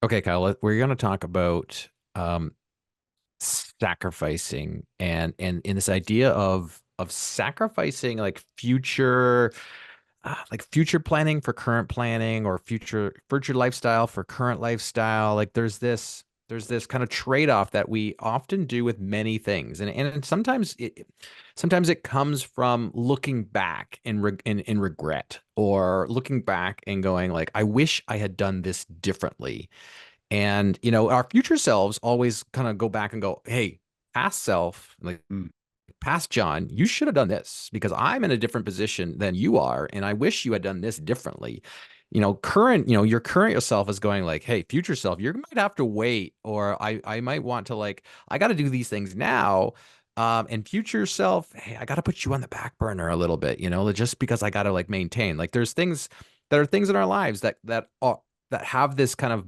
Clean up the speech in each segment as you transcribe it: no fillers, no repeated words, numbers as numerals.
Okay, Kyle, we're going to talk about sacrificing and in this idea of sacrificing like future planning for current planning or future lifestyle for current lifestyle. Like there's this kind of trade-off that we often do with many things. And sometimes it comes from looking back in regret, or looking back and going like, I wish I had done this differently. And, our future selves always kind of go back and go, hey, past self, like Mm, past John, you should have done this because I'm in a different position than you are. And I wish you had done this differently. Your current yourself is going like, hey, future self, you might have to wait, or I might want to like, I got to do these things now. And future self, hey, I got to put you on the back burner a little bit, just because I got to like maintain. Like there's things that are things in our lives that have this kind of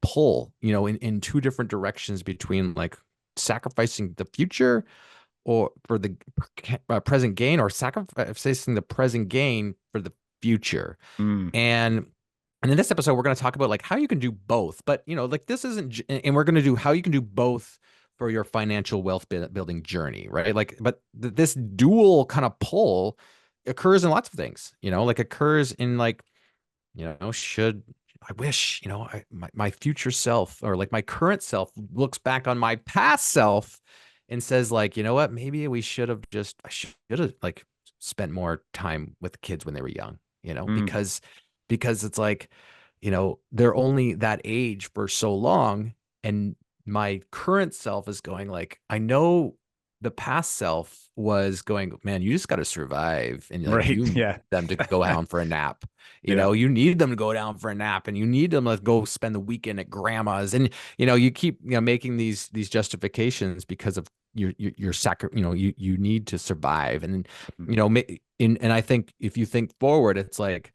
pull, in two different directions between like sacrificing the future or for the present gain, or sacrificing the present gain for the future. mm, And in this episode, we're going to talk about like how you can do both. But like this isn't, and we're going to do how you can do both for your financial wealth building journey, right? Like, but this dual kind of pull occurs in lots of things, like occurs in like, should I wish, my future self, or like my current self, looks back on my past self and says like, you know what, maybe I should have like spent more time with kids when they were young, mm. because it's like, they're only that age for so long. And my current self is going like, I know the past self was going, man, you just got to survive. And like, Right. you need Yeah. them to go down for a nap. Yeah. You need them to go down for a nap, and you need them to go spend the weekend at grandma's. And, you keep, making these justifications because of you need to survive. And, Mm, and I think if you think forward, it's like,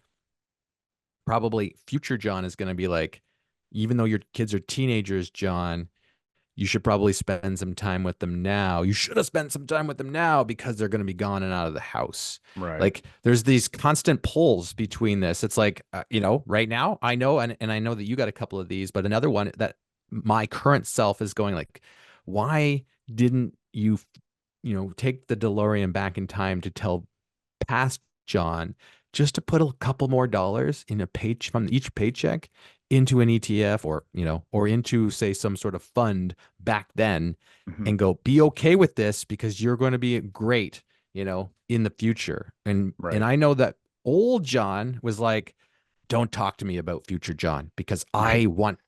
probably future John is going to be like, even though your kids are teenagers, John, you should probably spend some time with them now. You should have spent some time with them now because they're going to be gone and out of the house. right. Like there's these constant pulls between this. It's like, right now I know, and I know that you got a couple of these, but another one that my current self is going like, why didn't you, take the DeLorean back in time to tell past John just to put a couple more dollars in a page from each paycheck into an ETF, or into say some sort of fund back then, Mhm. and go, be okay with this because you're going to be great, in the future. And Right. I know that old John was like, don't talk to me about future John because Right. I want,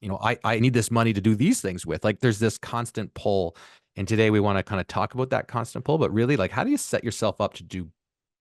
I need this money to do these things with. Like there's this constant pull. And today we want to kind of talk about that constant pull, but really like, how do you set yourself up to do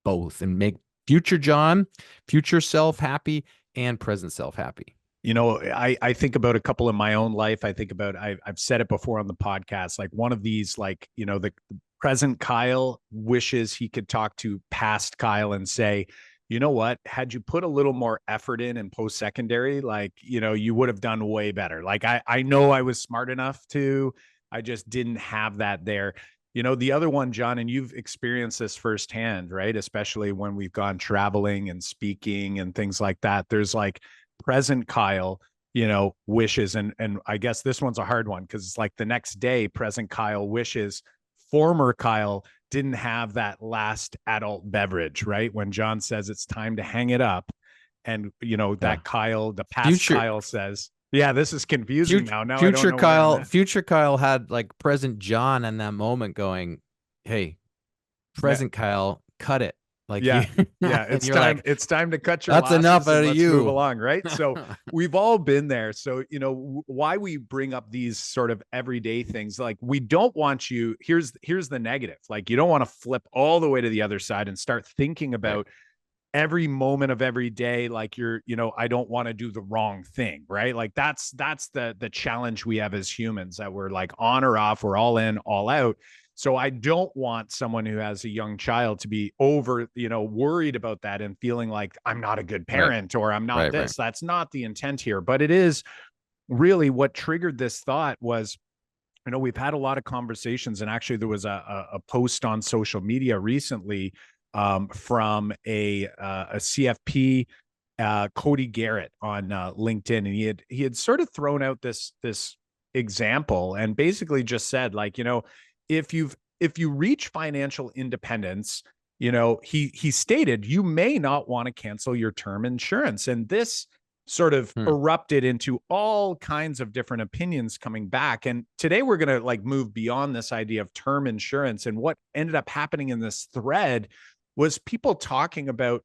both and make future John, future self happy, and present self happy? I think about a couple in my own life. I think about, I've said it before on the podcast, like one of these, like, the present Kyle wishes he could talk to past Kyle and say, you know what, had you put a little more effort in post-secondary, like, you would have done way better. Like, I know I was smart enough to, I just didn't have that there. The other one, John, and you've experienced this firsthand, right? Especially when we've gone traveling and speaking and things like that. There's like, present Kyle, wishes, and I guess this one's a hard one because it's like the next day, present Kyle wishes former Kyle didn't have that last adult beverage, right? When John says it's time to hang it up, and Yeah. that Kyle, the past Future Kyle says, yeah, this is confusing future now. Now I don't future know where I'm Kyle, at. future Kyle had like present John in that moment going, hey, Yeah, present Kyle, cut it. Like you yeah, yeah, and it's you're time, like, it's time to cut your that's enough losses and out of let's move you. along, right? So we've all been there. So why we bring up these sort of everyday things, like, we don't want you, here's the negative, like, you don't want to flip all the way to the other side and start thinking Right. about every moment of every day, like, I don't want to do the wrong thing, right? Like, that's the challenge we have as humans, that we're like on or off, we're all in, all out. So I don't want someone who has a young child to be over, worried about that and feeling like I'm not a good Right. parent, or I'm not Right. this. That's not the intent here. But it is really what triggered this thought was, we've had a lot of conversations, and actually there was a post on social media recently, from a CFP Cody Garrett on LinkedIn, and he had sort of thrown out this example and basically just said, like, if you reach financial independence, he stated you may not want to cancel your term insurance, and this sort of Hmm. erupted into all kinds of different opinions coming back. And today we're going to like move beyond this idea of term insurance. And what ended up happening in this thread was people talking about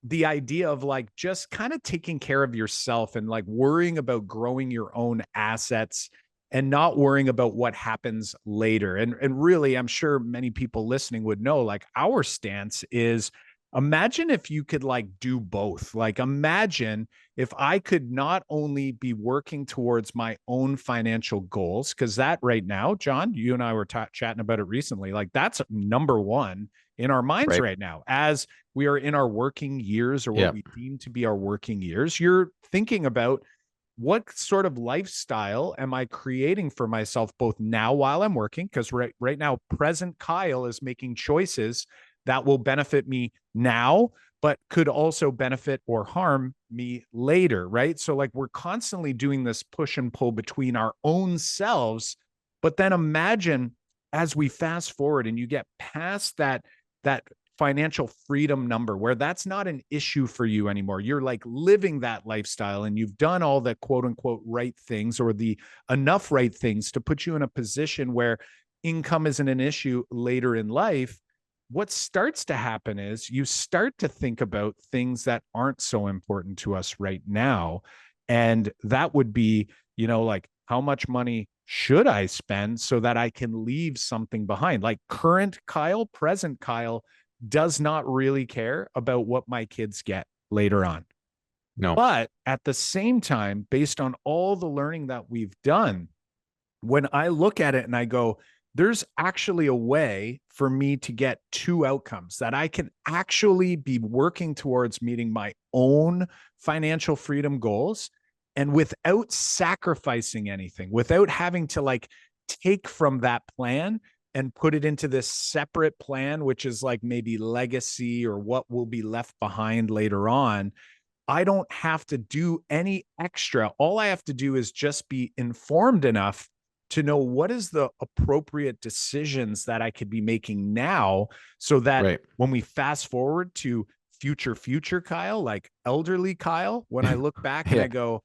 the idea of like just kind of taking care of yourself and like worrying about growing your own assets and not worrying about what happens later. And really, I'm sure many people listening would know, like, our stance is, imagine if you could like do both. Like, imagine if I could not only be working towards my own financial goals, because that right now, John, you and I were chatting about it recently, like that's number one in our minds Right. right now. As we are in our working years, or what Yeah. we deem to be our working years, you're thinking about, what sort of lifestyle am I creating for myself both now while I'm working? Because right now, present Kyle is making choices that will benefit me now, but could also benefit or harm me later, right? So like we're constantly doing this push and pull between our own selves. But then imagine, as we fast forward and you get past that financial freedom number where that's not an issue for you anymore. You're like living that lifestyle and you've done all the quote unquote right things, or the enough right things to put you in a position where income isn't an issue later in life. What starts to happen is you start to think about things that aren't so important to us right now. And that would be, like, how much money should I spend so that I can leave something behind? Like, current Kyle, present Kyle does not really care about what my kids get later on. No. But at the same time, based on all the learning that we've done, when I look at it and I go, there's actually a way for me to get two outcomes that I can actually be working towards meeting my own financial freedom goals, and without sacrificing anything, without having to like take from that plan and put it into this separate plan, which is like maybe legacy or what will be left behind later on. I don't have to do any extra. All I have to do is just be informed enough to know what is the appropriate decisions that I could be making now, so that Right. when we fast forward to future Kyle, like elderly Kyle, when I look back and I Yeah. go,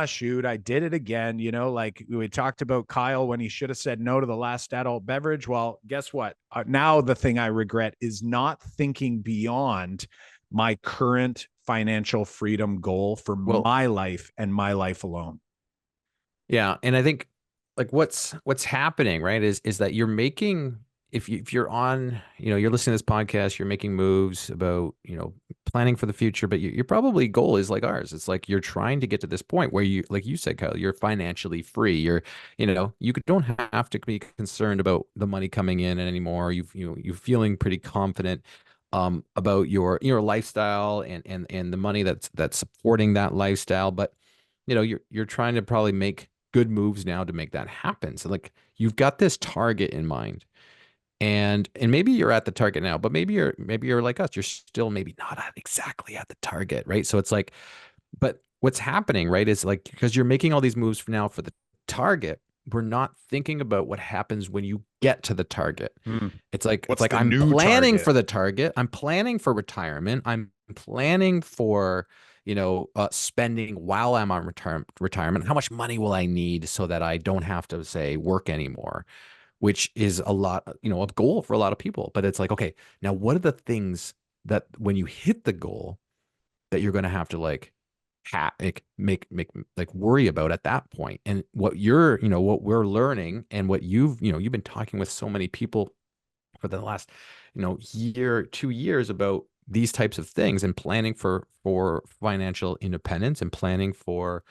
shoot, I did it again. Like we talked about Kyle when he should have said no to the last adult beverage. Well, guess what? Now the thing I regret is not thinking beyond my current financial freedom goal for Well, my life and my life alone. yeah, and I think like what's happening, right, is that you're making, if you're on, you're listening to this podcast, you're making moves about, planning for the future, but your probably goal is like ours. It's like you're trying to get to this point where you, like you said, Kyle, you're financially free. Don't have to be concerned about the money coming in anymore. You're feeling pretty confident about your lifestyle and the money that's supporting that lifestyle. But you're trying to probably make good moves now to make that happen. So like you've got this target in mind. And maybe you're at the target now, but maybe you're like us. You're still maybe not exactly at the target, right? So it's like, but what's happening, right, is like because you're making all these moves for now for the target, we're not thinking about what happens when you get to the target. Hmm. It's What's like the I'm new planning target? for the target. I'm planning for retirement. I'm planning for, spending while I'm on retirement. How much money will I need so that I don't have to say work anymore, which is a lot, a goal for a lot of people. But it's like, okay, now what are the things that when you hit the goal that you're going to have to like make like worry about at that point? And what we're learning and what you've been talking with so many people for the last, year, 2 years about these types of things and planning for financial independence and planning for,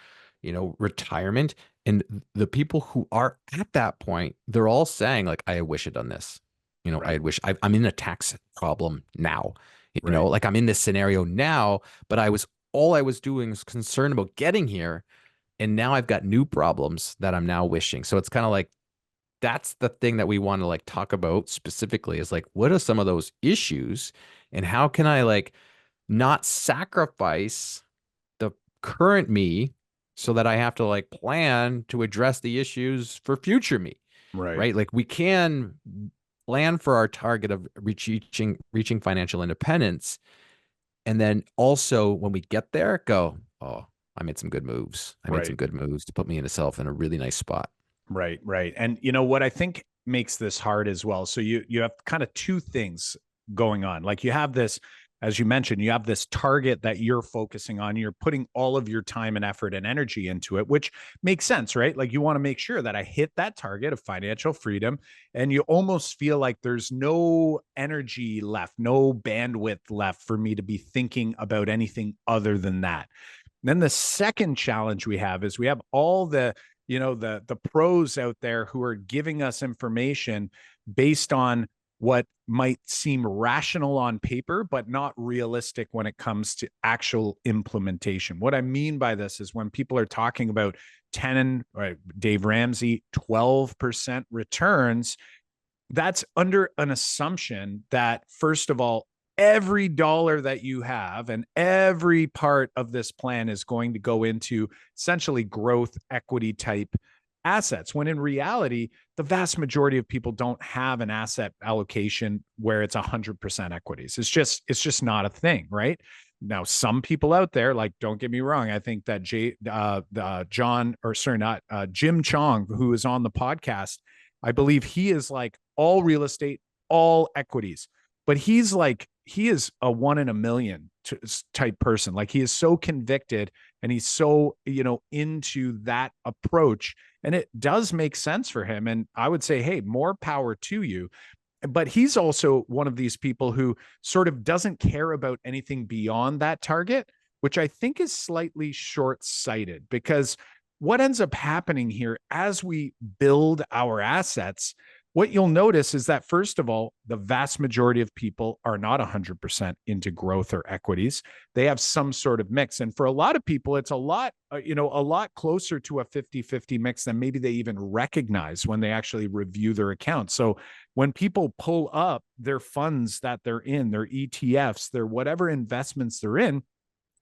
retirement. And the people who are at that point, they're all saying like, I wish I'd done this. I Right. wish I'm in a tax problem now. Right. Like I'm in this scenario now, but all I was doing was concerned about getting here. And now I've got new problems that I'm now wishing. So it's kind of like, that's the thing that we want to like talk about specifically, is like, what are some of those issues and how can I like not sacrifice, current me so that I have to like plan to address the issues for future me, Right. right? Like we can plan for our target of reaching financial independence. And then also when we get there, go, oh, I made some good moves. I made some Right. good moves to put me in myself in a really nice spot. Right, right. And you know what I think makes this hard as well. So you have kind of two things going on. Like you have this, as you mentioned, you have this target that you're focusing on. You're putting all of your time and effort and energy into it, which makes sense, right? Like you want to make sure that I hit that target of financial freedom, and you almost feel like there's no energy left, no bandwidth left for me to be thinking about anything other than that. And then the second challenge we have is we have all the, the pros out there who are giving us information based on what might seem rational on paper, but not realistic when it comes to actual implementation. What I mean by this is when people are talking about 10, or Dave Ramsey, 12% returns, that's under an assumption that, first of all, every dollar that you have and every part of this plan is going to go into essentially growth equity type assets, when in reality the vast majority of people don't have an asset allocation where it's 100% equities. It's just not a thing, right? Now some people out there, like, don't get me wrong, I think that John, or sorry, not Jim Chong, who is on the podcast, I believe he is like all real estate, all equities, but he is a 1 in a million type person. Like he is so convicted and he's so, into that approach, and it does make sense for him. And I would say, hey, more power to you. But he's also one of these people who sort of doesn't care about anything beyond that target, which I think is slightly short-sighted, because what ends up happening here as we build our assets, what you'll notice is that, first of all, the vast majority of people are not 100% into growth or equities. They have some sort of mix. And for a lot of people, it's a lot closer to a 50-50 mix than maybe they even recognize when they actually review their accounts. So when people pull up their funds that they're in, their ETFs, their whatever investments they're in,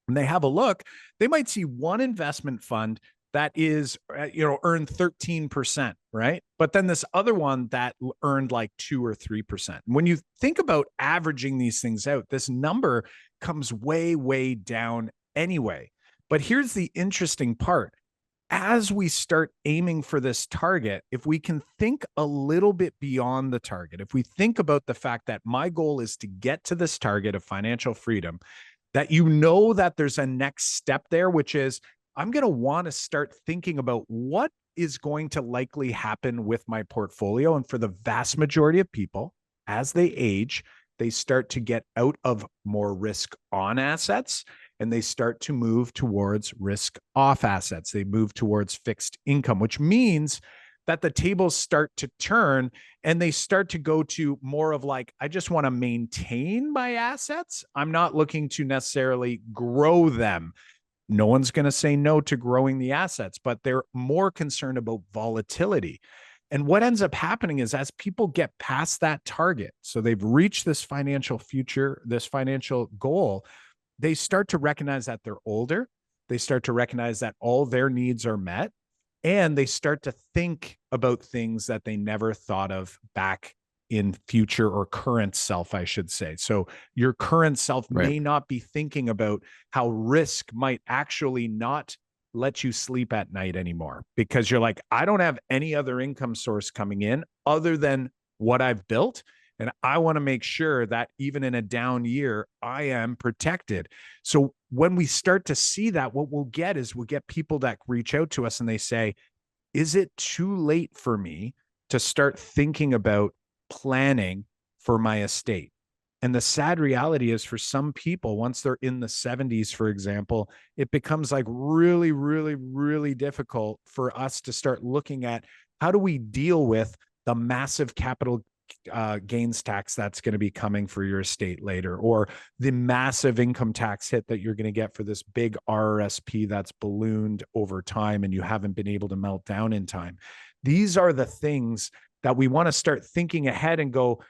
and they have a look, they might see one investment fund that is, earned 13%, right? But then this other one that earned like 2 or 3%. When you think about averaging these things out, this number comes way, way down anyway. But here's the interesting part. As we start aiming for this target, if we can think a little bit beyond the target, if we think about the fact that my goal is to get to this target of financial freedom, that that there's a next step there, which is I'm going to want to start thinking about what is going to likely happen with my portfolio. And for the vast majority of people, as they age, they start to get out of more risk on assets and they start to move towards risk off assets. They move towards fixed income, which means that the tables start to turn and they start to go to more of like, I just want to maintain my assets. I'm not looking to necessarily grow them. No one's going to say no to growing the assets, but they're more concerned about volatility. And what ends up happening is, as people get past that target, so they've reached this financial future, this financial goal, they start to recognize that they're older. They start to recognize that all their needs are met. And they start to think about things that they never thought of back in future or current self, I should say. So your current self Right. may not be thinking about how risk might actually not let you sleep at night anymore, because you're like, I don't have any other income source coming in other than what I've built. And I want to make sure that even in a down year, I am protected. So when we start to see that, what we'll get people that reach out to us and they say, is it too late for me to start thinking about planning for my estate? And the sad reality is, for some people, once they're in the 70s, for example, it becomes like really, really, really difficult for us to start looking at how do we deal with the massive capital gains tax that's going to be coming for your estate later, or the massive income tax hit that you're going to get for this big RRSP that's ballooned over time and you haven't been able to melt down in time. These are the things that we want to start thinking ahead and go,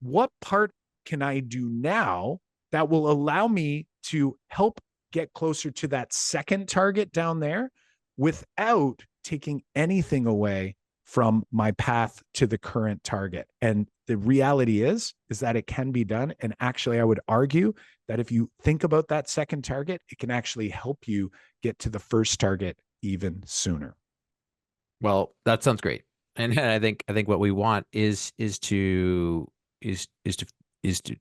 what part can I do now that will allow me to help get closer to that second target down there without taking anything away from my path to the current target. And the reality is that it can be done. And actually, I would argue that if you think about that second target, it can actually help you get to the first target even sooner. Well, that sounds great. And I think what we want is to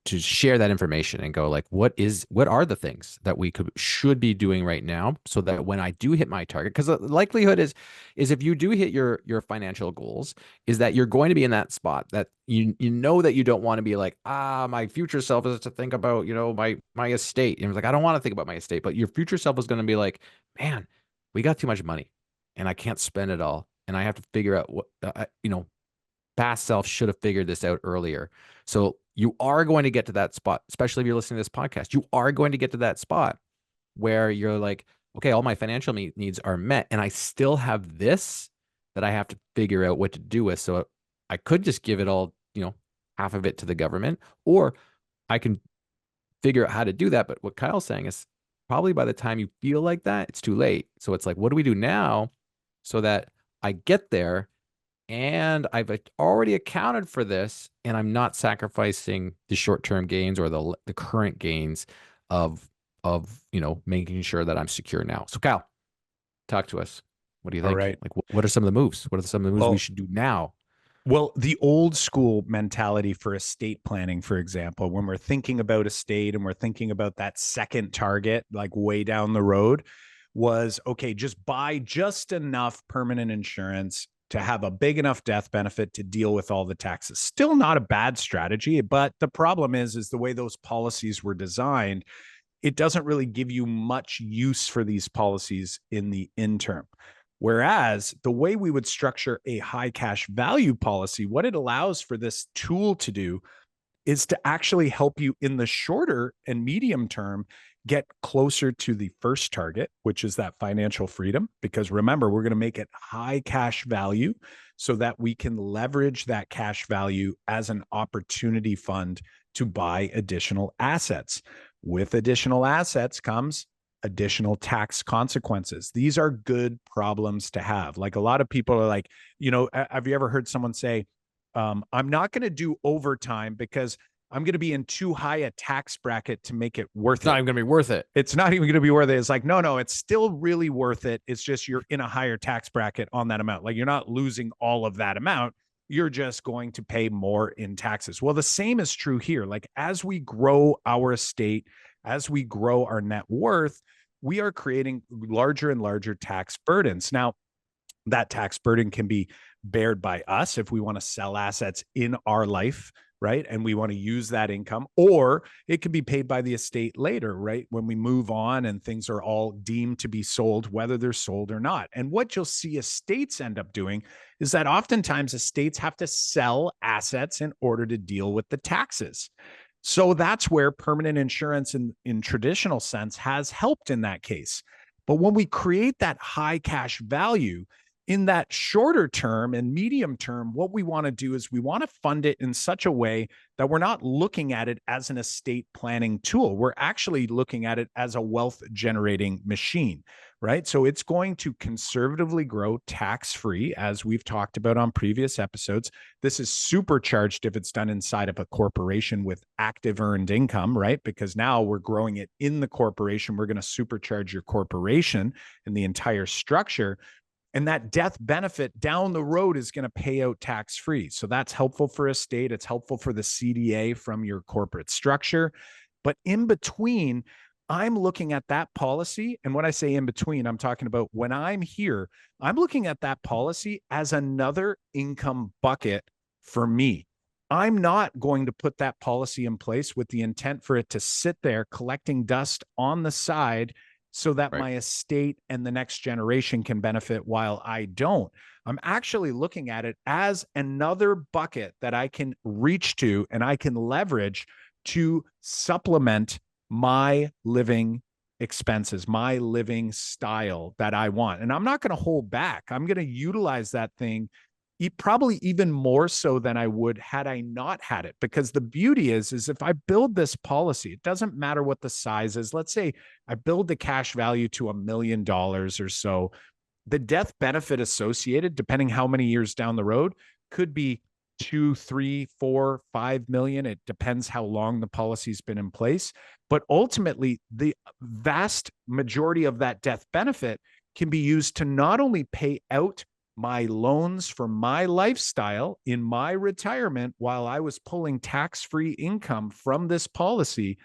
to share that information and go like, what are the things that we should be doing right now so that when I do hit my target, because the likelihood is if you do hit your financial goals, is that you're going to be in that spot that you know that you don't want to be like, my future self is to think about, my estate. And it's like, I don't want to think about my estate, but your future self is going to be like, man, we got too much money and I can't spend it all. And I have to figure out what, past self should have figured this out earlier. So you are going to get to that spot, especially if you're listening to this podcast. You are going to get to that spot where you're like, okay, all my financial needs are met, and I still have this that I have to figure out what to do with. So I could just give it all, half of it to the government, or I can figure out how to do that. But what Kyle's saying is probably by the time you feel like that, it's too late. So it's like, what do we do now so that I get there and I've already accounted for this, and I'm not sacrificing the short-term gains or the current gains of making sure that I'm secure now. So Kyle, talk to us. What do you All think? right. Like, what are some of the moves? What are some of the moves we Well, should do now? the old school mentality for estate planning, for example, when we're thinking about estate and we're thinking about that second target, like way down the road, was okay, just buy just enough permanent insurance to have a big enough death benefit to deal with all the taxes. Still not a bad strategy, but the problem is the way those policies were designed, it doesn't really give you much use for these policies in the interim. Whereas the way we would structure a high cash value policy, what it allows for this tool to do is to actually help you in the shorter and medium term get closer to the first target, which is that financial freedom. Because remember, we're going to make it high cash value so that we can leverage that cash value as an opportunity fund to buy additional assets. With additional assets comes additional tax consequences. These are good problems to have. Like a lot of people are like, have you ever heard someone say, I'm not going to do overtime because I'm going to be in too high a tax bracket to make it worth It's not it. even going to be worth it. It's not even going to be worth it. It's like, no, it's still really worth it. It's just you're in a higher tax bracket on that amount. Like you're not losing all of that amount. You're just going to pay more in taxes. Well, the same is true here. Like as we grow our estate, as we grow our net worth, we are creating larger and larger tax burdens. Now, that tax burden can be bared by us if we want to sell assets in our life, right? And we want to use that income, or it can be paid by the estate later, right? When we move on and things are all deemed to be sold, whether they're sold or not. And what you'll see estates end up doing is that oftentimes estates have to sell assets in order to deal with the taxes. So that's where permanent insurance in traditional sense has helped in that case. But when we create that high cash value, in that shorter term and medium term, what we want to do is we want to fund it in such a way that we're not looking at it as an estate planning tool. We're actually looking at it as a wealth generating machine, right? So it's going to conservatively grow tax free, as we've talked about on previous episodes. This is supercharged if it's done inside of a corporation with active earned income, right? Because now we're growing it in the corporation. We're going to supercharge your corporation and the entire structure. And that death benefit down the road is going to pay out tax free. So that's helpful for a state. It's helpful for the CDA from your corporate structure. But in between, I'm looking at that policy. And when I say in between, I'm talking about when I'm here, I'm looking at that policy as another income bucket for me. I'm not going to put that policy in place with the intent for it to sit there collecting dust on the side so that Right. my estate and the next generation can benefit while I don't. I'm actually looking at it as another bucket that I can reach to and I can leverage to supplement my living expenses, my living style that I want. And I'm not going to hold back. I'm going to utilize that thing probably even more so than I would had I not had it. Because the beauty is if I build this policy, it doesn't matter what the size is. Let's say I build the cash value to $1 million or so. The death benefit associated, depending how many years down the road, could be 2, 3, 4, 5 million. It depends how long the policy's been in place. But ultimately, the vast majority of that death benefit can be used to not only pay out my loans for my lifestyle in my retirement while I was pulling tax-free income from this policy,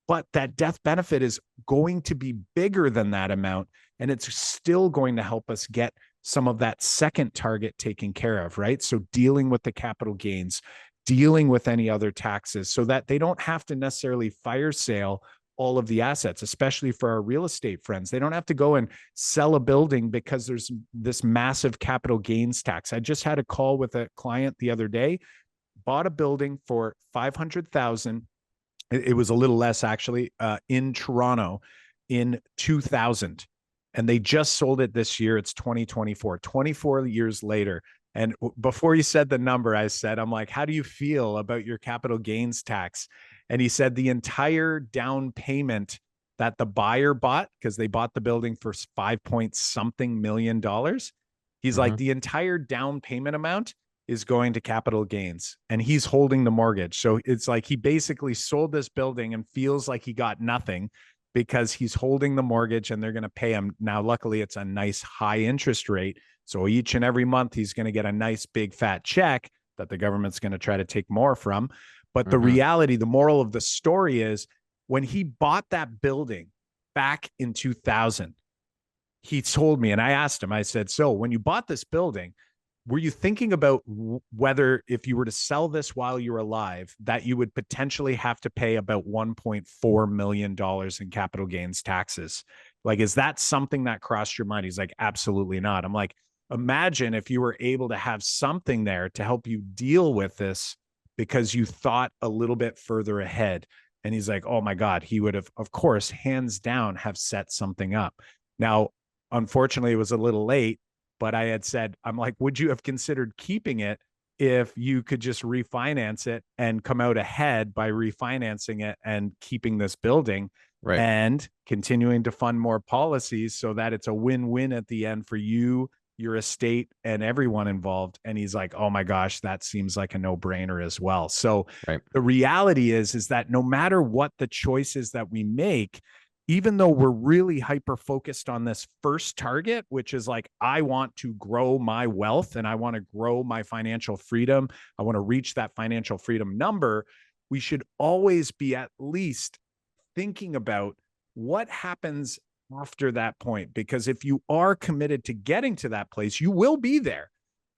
but that death benefit is going to be bigger than that amount. And it's still going to help us get some of that second target taken care of, right? So dealing with the capital gains, dealing with any other taxes so that they don't have to necessarily fire sale all of the assets, especially for our real estate friends. They don't have to go and sell a building because there's this massive capital gains tax. I just had a call with a client the other day, bought a building for 500,000. It was a little less actually, in Toronto in 2000. And they just sold it this year. It's 2024, 24 years later. And before you said the number, I said, I'm like, how do you feel about your capital gains tax? And he said the entire down payment that the buyer bought, because they bought the building for 5 point something million dollars. He's like, Mhm. the entire down payment amount is going to capital gains and he's holding the mortgage. So it's like he basically sold this building and feels like he got nothing because he's holding the mortgage and they're going to pay him. Now, luckily, it's a nice high interest rate. So each and every month, he's going to get a nice big fat check that the government's going to try to take more from. But the Mhm. reality, the moral of the story is when he bought that building back in 2000, he told me, and I asked him, I said, so when you bought this building, were you thinking about whether if you were to sell this while you're alive, that you would potentially have to pay about $1.4 million in capital gains taxes? Like, is that something that crossed your mind? He's like, absolutely not. I'm like, imagine if you were able to have something there to help you deal with this because you thought a little bit further ahead. And he's like, oh my God, he would have, of course, hands down, have set something up. Now, unfortunately, it was a little late, but I had said, I'm like, would you have considered keeping it if you could just refinance it and come out ahead by refinancing it and keeping this building Right. and continuing to fund more policies so that it's a win-win at the end for you, your estate, and everyone involved? And he's like, oh my gosh, that seems like a no-brainer as well. So Right. the reality is that no matter what the choices that we make, even though we're really hyper focused on this first target, which is like, I want to grow my wealth and I want to grow my financial freedom, I want to reach that financial freedom number, we should always be at least thinking about what happens after that point. Because if you are committed to getting to that place, you will be there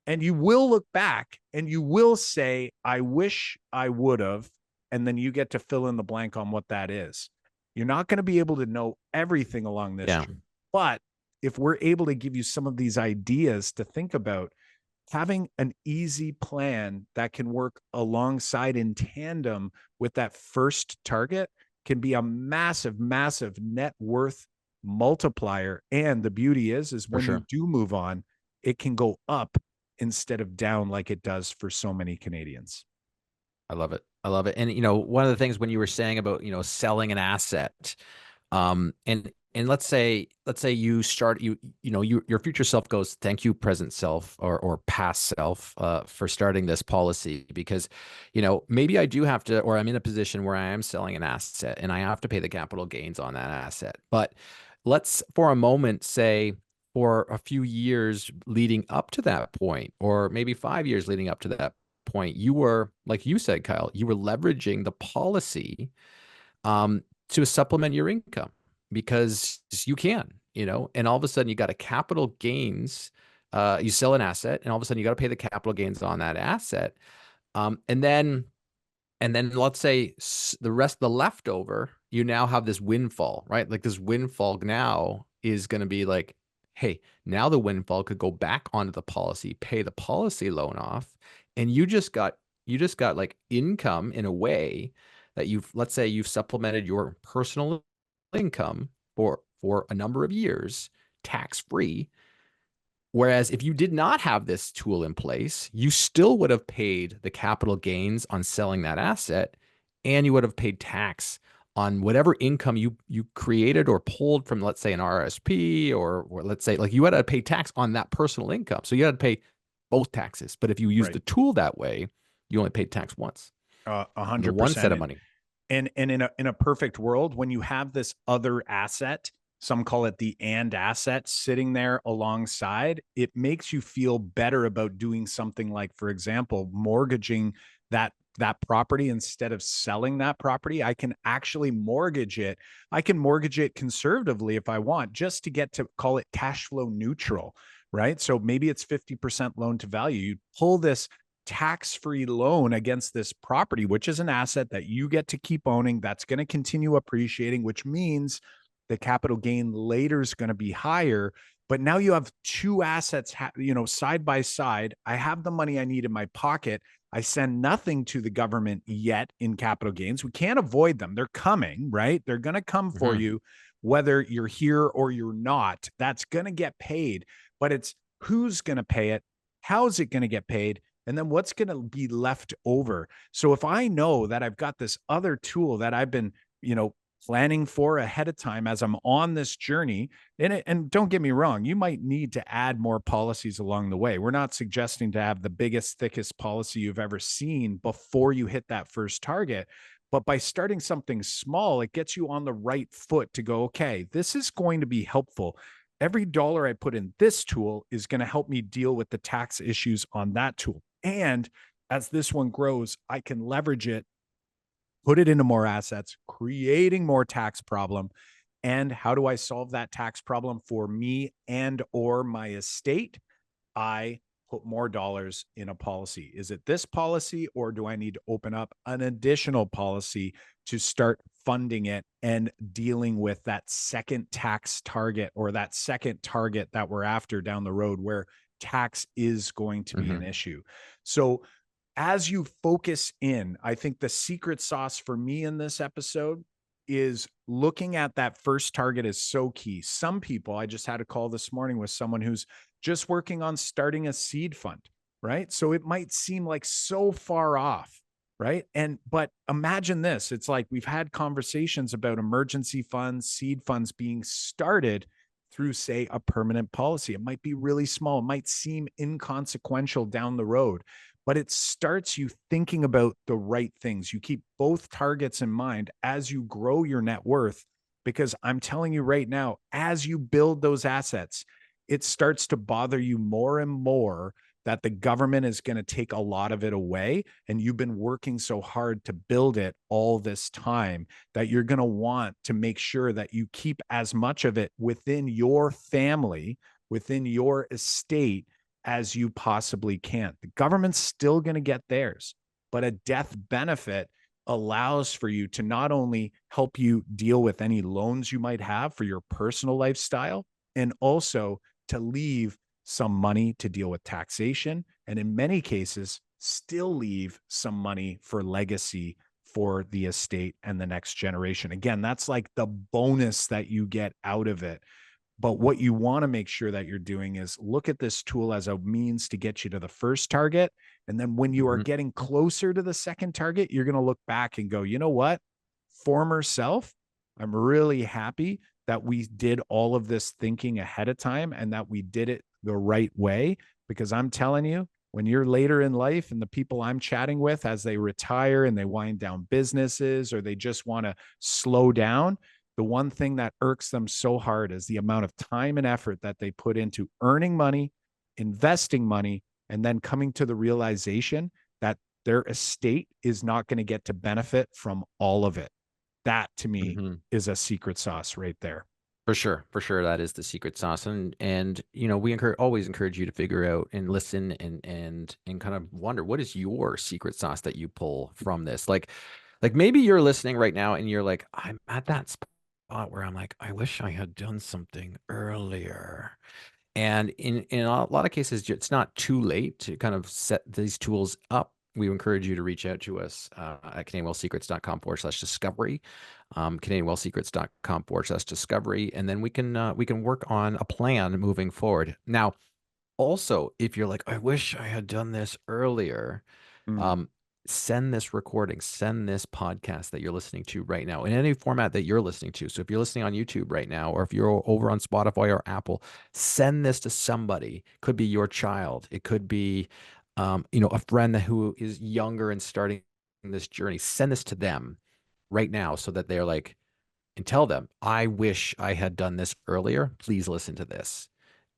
and you will look back and you will say, I wish I would have. And then you get to fill in the blank on what that is. You're not going to be able to know everything along this Yeah. journey. But if we're able to give you some of these ideas to think about, having an easy plan that can work alongside in tandem with that first target can be a massive, massive net worth multiplier. And the beauty is For when you sure. do move on, it can go up instead of down like it does for so many Canadians. I love it. I love it. And one of the things when you were saying about, selling an asset, and let's say you start your future self goes, thank you, present self or past self, for starting this policy because, maybe I do have to, or I'm in a position where I am selling an asset and I have to pay the capital gains on that asset. But let's for a moment say for a few years leading up to that point, or maybe 5 years leading up to that point, you were, like you said, Kyle, you were leveraging the policy to supplement your income because you can, and all of a sudden you got a capital gains. You sell an asset, and all of a sudden you got to pay the capital gains on that asset. And then let's say the rest, the leftover, you now have this windfall, right? Like this windfall now is going to be like, hey, now the windfall could go back onto the policy, pay the policy loan off, and you just got like income in a way that let's say you've supplemented your personal income for a number of years tax free, Whereas if you did not have this tool in place, you still would have paid the capital gains on selling that asset, and you would have paid tax on whatever income you created or pulled from, let's say, an RSP, or let's say like you had to pay tax on that personal income. So you had to pay both taxes. But if you use Right. the tool that way, you only paid tax once A on the hundred one set percent. of money. And in a perfect world, when you have this other asset, some call it the and asset sitting there alongside, it makes you feel better about doing something like, for example, mortgaging that property instead of selling that property. I can actually mortgage it. I can mortgage it conservatively if I want, just to get to call it cash flow neutral, right? So maybe it's 50% loan to value. You pull this tax-free loan against this property, which is an asset that you get to keep owning, that's going to continue appreciating, which means the capital gain later is going to be higher. But now you have two assets, side by side. I have the money I need in my pocket. I send nothing to the government yet in capital gains. We can't avoid them. They're coming, right? They're going to come for Mhm. you, whether you're here or you're not. That's going to get paid, but it's who's going to pay it? How's it going to get paid? And then what's going to be left over? So if I know that I've got this other tool that I've been, planning for ahead of time as I'm on this journey, and don't get me wrong, you might need to add more policies along the way. We're not suggesting to have the biggest, thickest policy you've ever seen before you hit that first target. But by starting something small, it gets you on the right foot to go, okay, this is going to be helpful. Every dollar I put in this tool is going to help me deal with the tax issues on that tool. And as this one grows, I can leverage it, put it into more assets, creating more tax problem. And how do I solve that tax problem for me and or my estate? I put more dollars in a policy. Is it this policy, or do I need to open up an additional policy to start funding it and dealing with that second tax target, or that second target that we're after down the road where tax is going to be an Mhm. issue? So as you focus in, I think the secret sauce for me in this episode is looking at that first target is so key. Some people, I just had a call this morning with someone who's just working on starting a seed fund, right? So it might seem like so far off, right? But imagine this, it's like we've had conversations about emergency funds, seed funds being started through, say, a permanent policy. It might be really small, it might seem inconsequential down the road, but it starts you thinking about the right things. You keep both targets in mind as you grow your net worth, because I'm telling you right now, as you build those assets, it starts to bother you more and more that the government is going to take a lot of it away. And you've been working so hard to build it all this time that you're going to want to make sure that you keep as much of it within your family, within your estate, as you possibly can. The government's still going to get theirs, but a death benefit allows for you to not only help you deal with any loans you might have for your personal lifestyle, and also to leave some money to deal with taxation. And in many cases, still leave some money for legacy for the estate and the next generation. Again, that's like the bonus that you get out of it. But what you want to make sure that you're doing is look at this tool as a means to get you to the first target. And then when you are Mhm. getting closer to the second target, you're going to look back and go, you know what? Former self, I'm really happy that we did all of this thinking ahead of time and that we did it the right way. Because I'm telling you, when you're later in life and the people I'm chatting with as they retire and they wind down businesses or they just want to slow down, the one thing that irks them so hard is the amount of time and effort that they put into earning money, investing money, and then coming to the realization that their estate is not going to get to benefit from all of it. That to me Mhm. is a secret sauce right there. For sure, that is the secret sauce, and we always encourage you to figure out and listen and kind of wonder what is your secret sauce that you pull from this. Like maybe you're listening right now and you're like, I'm at that spot where I'm like, I wish I had done something earlier. And in a lot of cases, it's not too late to kind of set these tools up. We encourage you to reach out to us at CanadianWealthSecrets.com/discovery, CanadianWealthSecrets.com/discovery, and then we can work on a plan moving forward. Now, Also, if you're like, I wish I had done this earlier, Mm. um, send this recording, send this podcast that you're listening to right now in any format that you're listening to. So if you're listening on YouTube right now, or if you're over on Spotify or Apple, send this to somebody. Could be your child. It could be, a friend who is younger and starting this journey. Send this to them right now so that they're like, and tell them, I wish I had done this earlier. Please listen to this.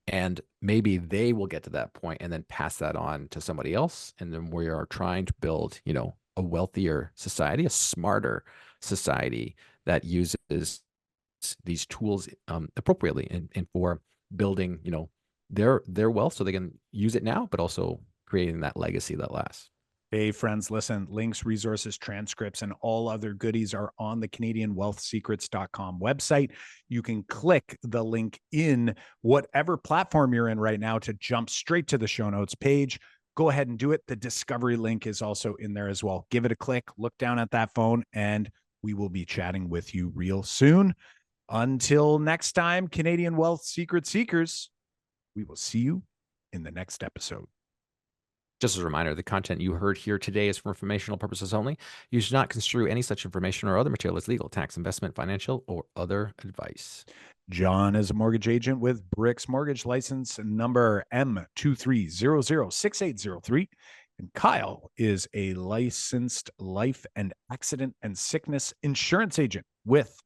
And maybe they will get to that point and then pass that on to somebody else. And then we are trying to build, a wealthier society, a smarter society that uses these tools appropriately and for building, their wealth so they can use it now, but also creating that legacy that lasts. Hey, friends, listen, links, resources, transcripts, and all other goodies are on the CanadianWealthSecrets.com website. You can click the link in whatever platform you're in right now to jump straight to the show notes page. Go ahead and do it. The discovery link is also in there as well. Give it a click, look down at that phone, and we will be chatting with you real soon. Until next time, Canadian Wealth Secret Seekers, we will see you in the next episode. Just as a reminder, the content you heard here today is for informational purposes only. You should not construe any such information or other material as legal, tax, investment, financial, or other advice. John is a mortgage agent with Bricks Mortgage, license number M23006803. And Kyle is a licensed life and accident and sickness insurance agent with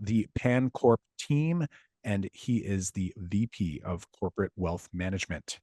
the PanCorp team, and he is the VP of Corporate Wealth Management.